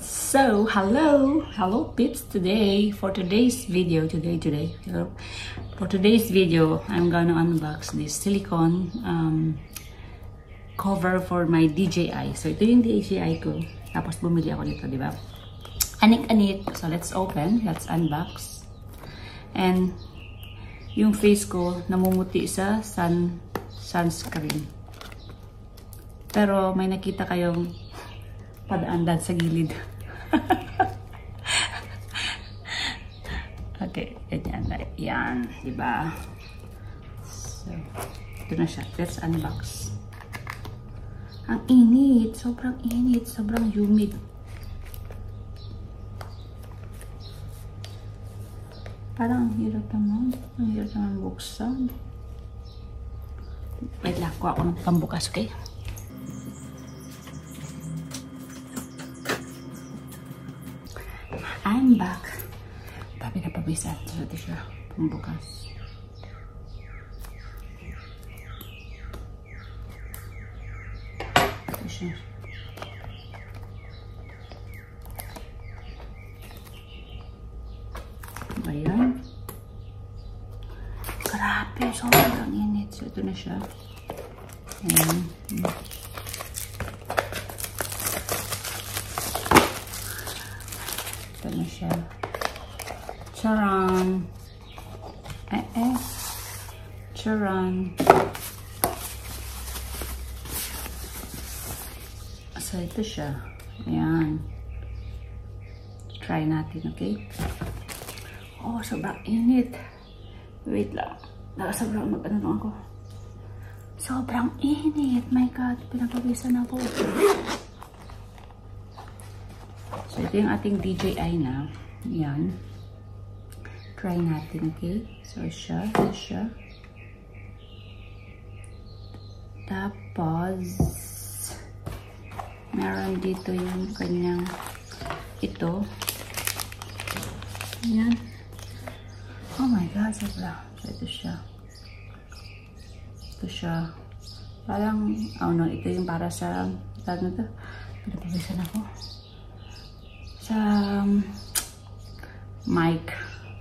So, hello peeps. For today's video, I'm gonna unbox this silicone cover for my DJI. So, ito yung DJI ko. Tapos, bumili ako nito, di ba? Anik-anik. So, let's unbox. And, yung face ko, namumuti sa sunscreen. Pero, may nakita kayong padaandan sa gilid. Okay, ganyan. Yan, diba? So, ito na siya. Let's unbox. Ang init. Sobrang init. Sobrang humid. Parang ang hirap naman. Ang hirap naman buksan. Wait lang. Kuha ako ng pambukas, okay? I'm back. Tapi na pabisan. Ito siya. Pambukas. Ito siya. Ayan. Grabe. Sobrang init. So, ito na siya. Ayan. Ito na siya. Charan. Charan. So, ito siya. Ayan. Try natin, okay? Oh, sobrang init. Wait lang. Sobrang mag-ano ako. Sobrang init. My God. Pinapawisan ako. So, ito yung ating DJI na. Yan. Try natin, okay? So, siya. Tapos, meron dito yung kanyang ito. Yan. Oh my God, sobra. So, ito siya. Ito siya. Parang, oh no, ito yung para sa, ano to? Pinapawisan ako. Sa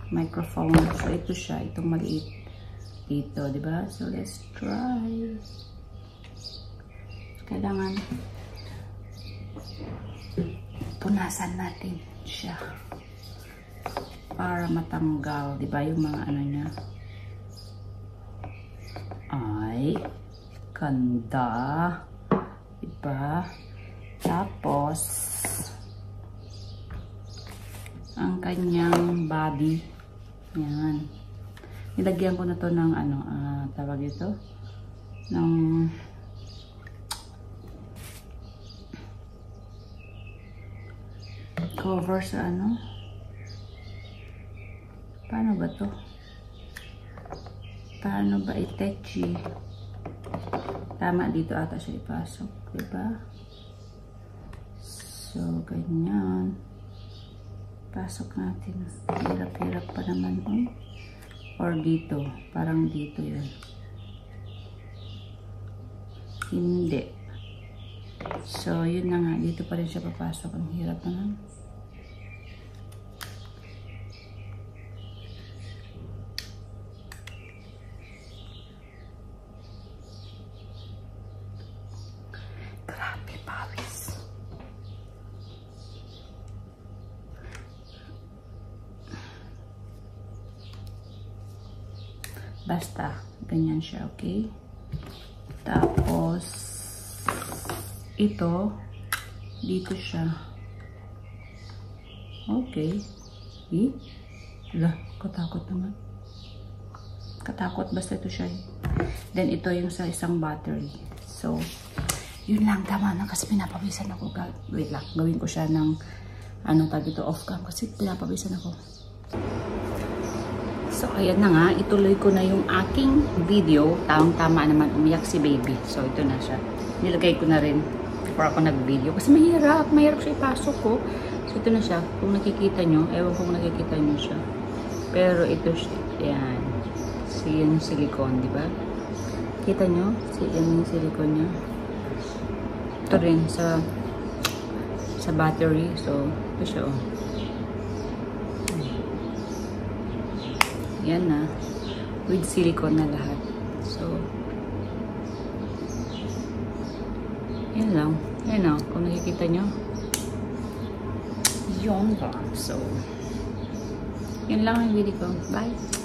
microphone. So, ito siya. Itong maliit dito, diba? So, let's try. Kailangan punasan natin siya para matanggal, diba? Yung mga ano niya. Ay, ganda. Diba? Tapos, ang kanyang body. Yan. Nilagyan ko na to ng ano, tawag ito, ng cover sa ano. Paano ba to? Paano ba itechi? Tama, dito ata siya ipasok, diba? So, ganyan. Pasok natin. Hirap-hirap pa naman. Or dito. Parang dito yun. Hindi. So, yun na nga. Dito pa rin siya papasok. Ang hirap naman. Grabe, pawis. Basta, ganyan siya, okay? Tapos, ito, dito siya. Okay. Wala, katakot naman. Katakot, basta ito siya. Then, ito yung sa isang battery. So, yun lang, tama na kasi pinapawisan ako. Wait lang, gawin ko siya ng, ano tag ito, off cam kasi pinapawisan ako. So, ayan na nga. Ituloy ko na yung aking video. Tama naman. Umiyak si baby. So, ito na siya. Nilagay ko na rin before ako nag-video. Kasi mahirap. Mahirap siya ipasok ko. So, ito na siya. Kung nakikita nyo. Ewan kung nakikita nyo siya. Pero ito siya. Ayan. So, yan yung silicone, diba? Kita nyo? Yan yung silicone niya. Ito rin sa sa battery. So, ito siya, oh. Yan na. With silicone na lahat. So, yan lang. Yan o. Kung nakikita nyo. Yun ba. So, yun lang ang video ko. Bye!